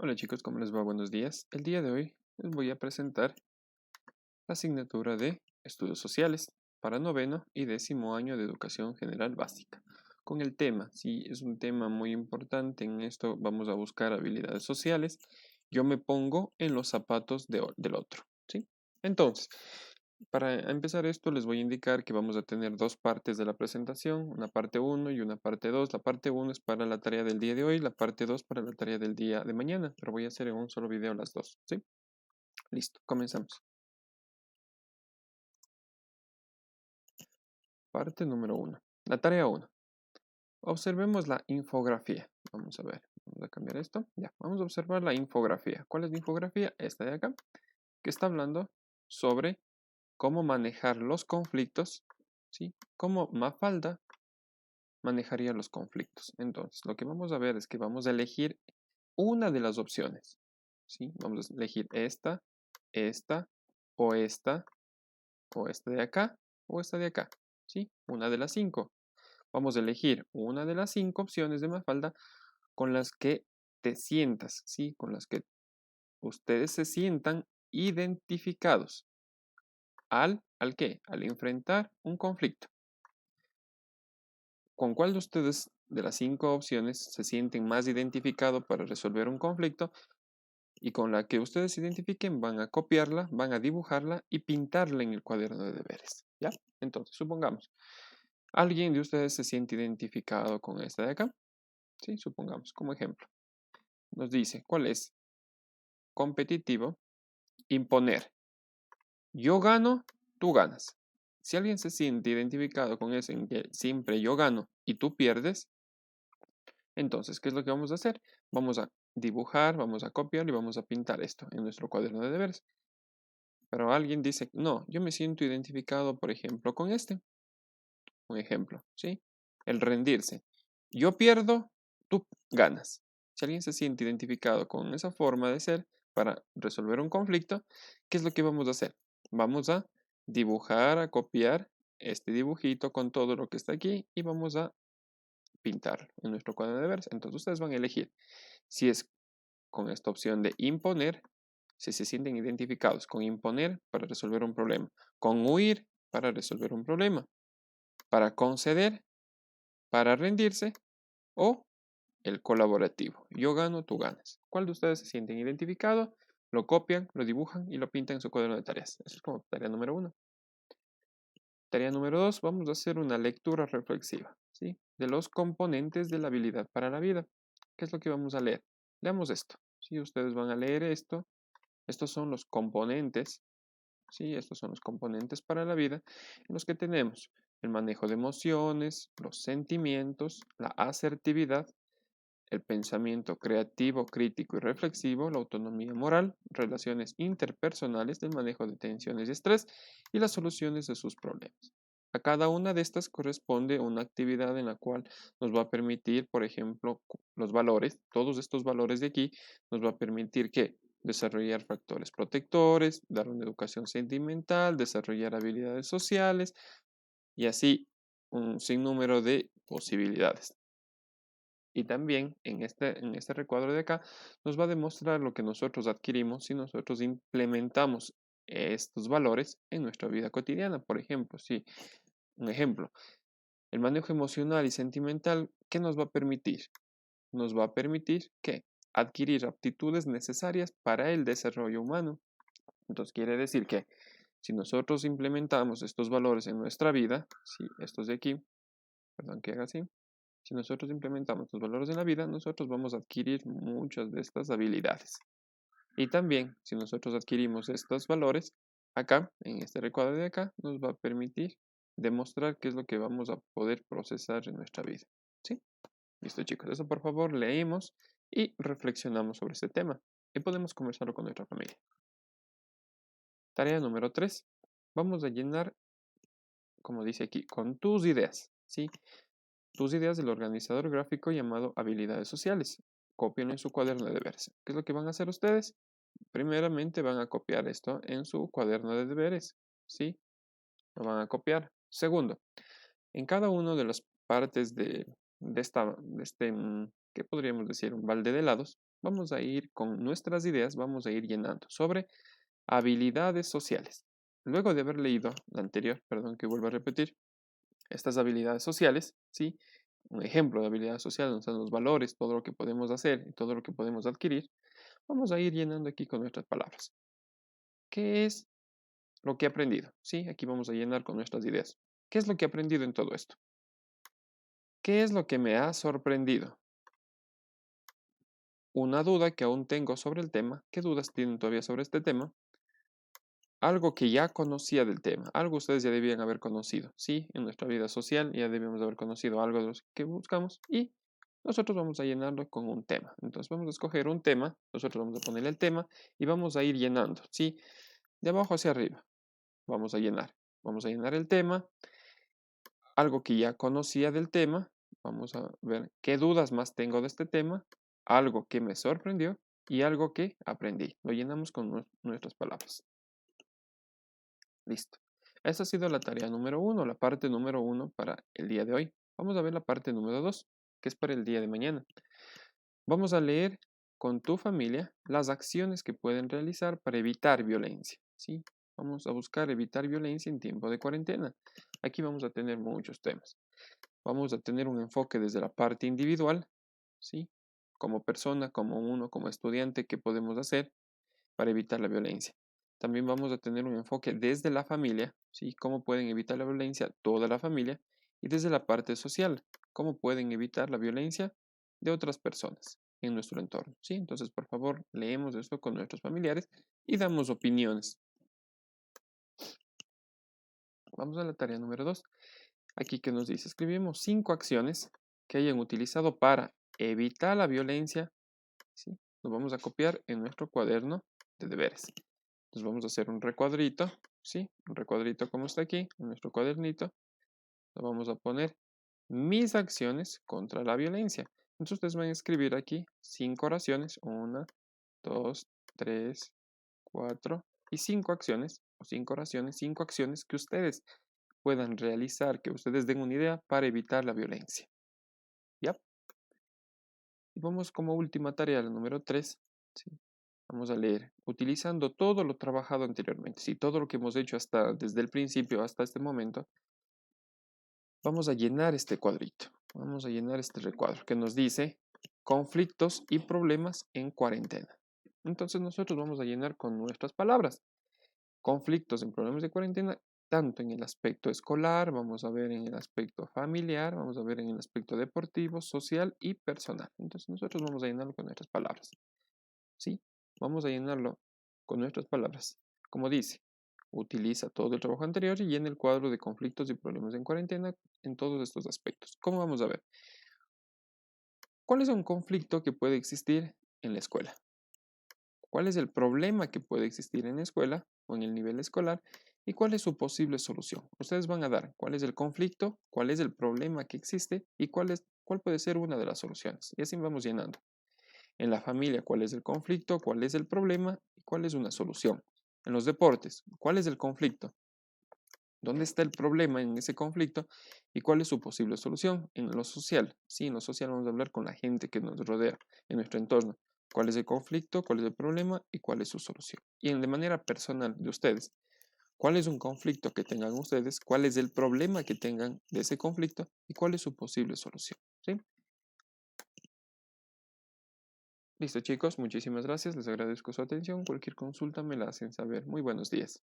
Hola chicos, ¿cómo les va? Buenos días. El día de hoy les voy a presentar la asignatura de Estudios Sociales para noveno y décimo año de Educación General Básica. Con el tema, sí, es un tema muy importante. En esto vamos a buscar habilidades sociales. Yo me pongo en los zapatos del otro, ¿sí? Entonces, para empezar esto, les voy a indicar que vamos a tener dos partes de la presentación, una parte uno y una parte 2. La parte uno es para la tarea del día de hoy, la parte 2 para la tarea del día de mañana, pero voy a hacer en un solo video las dos, ¿sí? Listo, comenzamos. Parte número uno. La tarea uno. Observemos la infografía. Vamos a ver, vamos a cambiar esto. Ya, vamos a observar la infografía. ¿Cuál es la infografía? Esta de acá, que está hablando sobre cómo manejar los conflictos, ¿sí? Cómo Mafalda manejaría los conflictos. Entonces, lo que vamos a ver es que vamos a elegir una de las opciones, ¿sí? Vamos a elegir esta, esta, o esta, o esta de acá, o esta de acá, ¿sí? Una de las cinco. Vamos a elegir una de las cinco opciones de Mafalda con las que te sientas, ¿sí? Con las que ustedes se sientan identificados. ¿Al qué? Al enfrentar un conflicto. ¿Con cuál de ustedes de las cinco opciones se sienten más identificados para resolver un conflicto? Y con la que ustedes se identifiquen van a copiarla, van a dibujarla y pintarla en el cuaderno de deberes. ¿Ya? Entonces, supongamos, alguien de ustedes se siente identificado con esta de acá. ¿Sí? Supongamos, como ejemplo. Nos dice, ¿cuál es? Competitivo, imponer. Yo gano, tú ganas. Si alguien se siente identificado con eso en que siempre yo gano y tú pierdes, entonces, ¿qué es lo que vamos a hacer? Vamos a dibujar, vamos a copiar y vamos a pintar esto en nuestro cuaderno de deberes. Pero alguien dice, no, yo me siento identificado, por ejemplo, con este. Un ejemplo, ¿sí? El rendirse. Yo pierdo, tú ganas. Si alguien se siente identificado con esa forma de ser para resolver un conflicto, ¿qué es lo que vamos a hacer? Vamos a dibujar, a copiar este dibujito con todo lo que está aquí y vamos a pintar en nuestro cuaderno de deberes. Entonces ustedes van a elegir si es con esta opción de imponer, si se sienten identificados con imponer para resolver un problema, con huir para resolver un problema, para conceder, para rendirse o el colaborativo. Yo gano, tú ganas. ¿Cuál de ustedes se sienten identificado? Lo copian, lo dibujan y lo pintan en su cuaderno de tareas. Eso es como tarea número uno. Tarea número dos, vamos a hacer una lectura reflexiva, ¿sí? De los componentes de la habilidad para la vida. ¿Qué es lo que vamos a leer? Leamos esto. Si ustedes van a leer esto, estos son los componentes, ¿sí? Estos son los componentes para la vida en los que tenemos el manejo de emociones, los sentimientos, la asertividad, el pensamiento creativo, crítico y reflexivo, la autonomía moral, relaciones interpersonales, el manejo de tensiones y estrés y las soluciones de sus problemas. A cada una de estas corresponde una actividad en la cual nos va a permitir, por ejemplo, los valores, todos estos valores de aquí, nos va a permitir que desarrollar factores protectores, dar una educación sentimental, desarrollar habilidades sociales y así un sinnúmero de posibilidades. Y también en este recuadro de acá nos va a demostrar lo que nosotros adquirimos si nosotros implementamos estos valores en nuestra vida cotidiana. Por ejemplo, si un ejemplo, el manejo emocional y sentimental, ¿qué nos va a permitir? Nos va a permitir que adquirir aptitudes necesarias para el desarrollo humano. Entonces quiere decir que si nosotros implementamos estos valores en nuestra vida, si estos de aquí, perdón que haga así, si nosotros implementamos los valores en la vida, nosotros vamos a adquirir muchas de estas habilidades. Y también, si nosotros adquirimos estos valores, acá, en este recuadro de acá, nos va a permitir demostrar qué es lo que vamos a poder procesar en nuestra vida. ¿Sí? Listo, chicos. Eso, por favor, leemos y reflexionamos sobre este tema. Y podemos conversarlo con nuestra familia. Tarea número 3. Vamos a llenar, como dice aquí, con tus ideas. ¿Sí? Tus ideas del organizador gráfico llamado habilidades sociales. Copien en su cuaderno de deberes. ¿Qué es lo que van a hacer ustedes? Primeramente van a copiar esto en su cuaderno de deberes. ¿Sí? Lo van a copiar. Segundo, en cada una de las partes de este, ¿qué podríamos decir? Un balde de helados. vamos a ir con nuestras ideas, vamos a ir llenando sobre habilidades sociales. Luego de haber leído la anterior, perdón que vuelvo a repetir, estas habilidades sociales, ¿sí? Un ejemplo de habilidades sociales donde están los valores, todo lo que podemos hacer y todo lo que podemos adquirir, vamos a ir llenando aquí con nuestras palabras. ¿Qué es lo que he aprendido? Sí, aquí vamos a llenar con nuestras ideas. ¿Qué es lo que he aprendido en todo esto? ¿Qué es lo que me ha sorprendido? Una duda que aún tengo sobre el tema. ¿Qué dudas tienen todavía sobre este tema? Algo que ya conocía del tema, algo ustedes ya debían haber conocido, ¿sí? En nuestra vida social ya debíamos haber conocido algo de lo que buscamos y nosotros vamos a llenarlo con un tema. Entonces vamos a escoger un tema, nosotros vamos a ponerle el tema y vamos a ir llenando, ¿sí? De abajo hacia arriba, vamos a llenar. Vamos a llenar el tema, algo que ya conocía del tema, vamos a ver qué dudas más tengo de este tema, algo que me sorprendió y algo que aprendí. Lo llenamos con nuestras palabras. Listo. Esa ha sido la tarea número uno, la parte número uno para el día de hoy. Vamos a ver la parte número dos, que es para el día de mañana. Vamos a leer con tu familia las acciones que pueden realizar para evitar violencia. ¿Sí? Vamos a buscar evitar violencia en tiempo de cuarentena. Aquí vamos a tener muchos temas. Vamos a tener un enfoque desde la parte individual, ¿sí? Como persona, como uno, como estudiante, ¿qué podemos hacer para evitar la violencia? También vamos a tener un enfoque desde la familia, ¿sí? Cómo pueden evitar la violencia toda la familia y desde la parte social, cómo pueden evitar la violencia de otras personas en nuestro entorno, ¿sí? Entonces, por favor, leemos esto con nuestros familiares y damos opiniones. Vamos a la tarea número 2. Aquí que nos dice, escribimos 5 acciones que hayan utilizado para evitar la violencia, ¿sí? Lo vamos a copiar en nuestro cuaderno de deberes. Entonces vamos a hacer un recuadrito, ¿sí? Un recuadrito como está aquí, en nuestro cuadernito. Lo vamos a poner mis acciones contra la violencia. Entonces ustedes van a escribir aquí 5 oraciones, 1, 2, 3, 4 y 5 acciones, o 5 oraciones, 5 acciones que ustedes puedan realizar, que ustedes den una idea para evitar la violencia. ¿Ya? Y vamos como última tarea, la número 3. ¿Sí? Vamos a leer, utilizando todo lo trabajado anteriormente, sí, todo lo que hemos hecho hasta desde el principio hasta este momento, vamos a llenar este cuadrito, vamos a llenar este recuadro que nos dice conflictos y problemas en cuarentena. Entonces nosotros vamos a llenar con nuestras palabras conflictos en problemas de cuarentena, tanto en el aspecto escolar, vamos a ver en el aspecto familiar, vamos a ver en el aspecto deportivo, social y personal. Entonces nosotros vamos a llenarlo con nuestras palabras. ¿Sí? Vamos a llenarlo con nuestras palabras. Como dice, utiliza todo el trabajo anterior y llena el cuadro de conflictos y problemas en cuarentena en todos estos aspectos. ¿Cómo vamos a ver? ¿Cuál es un conflicto que puede existir en la escuela? ¿Cuál es el problema que puede existir en la escuela o en el nivel escolar? ¿Y cuál es su posible solución? Ustedes van a dar cuál es el conflicto, cuál es el problema que existe y cuál puede ser una de las soluciones. Y así vamos llenando. En la familia, cuál es el conflicto, cuál es el problema y cuál es una solución. En los deportes, cuál es el conflicto, dónde está el problema en ese conflicto y cuál es su posible solución. En lo social, sí, en lo social vamos a hablar con la gente que nos rodea, en nuestro entorno. ¿Cuál es el conflicto, cuál es el problema y cuál es su solución? Y de manera personal de ustedes, ¿cuál es un conflicto que tengan ustedes? ¿Cuál es el problema que tengan de ese conflicto y cuál es su posible solución? ¿Sí? Listo, chicos, muchísimas gracias. Les agradezco su atención. Cualquier consulta me la hacen saber. Muy buenos días.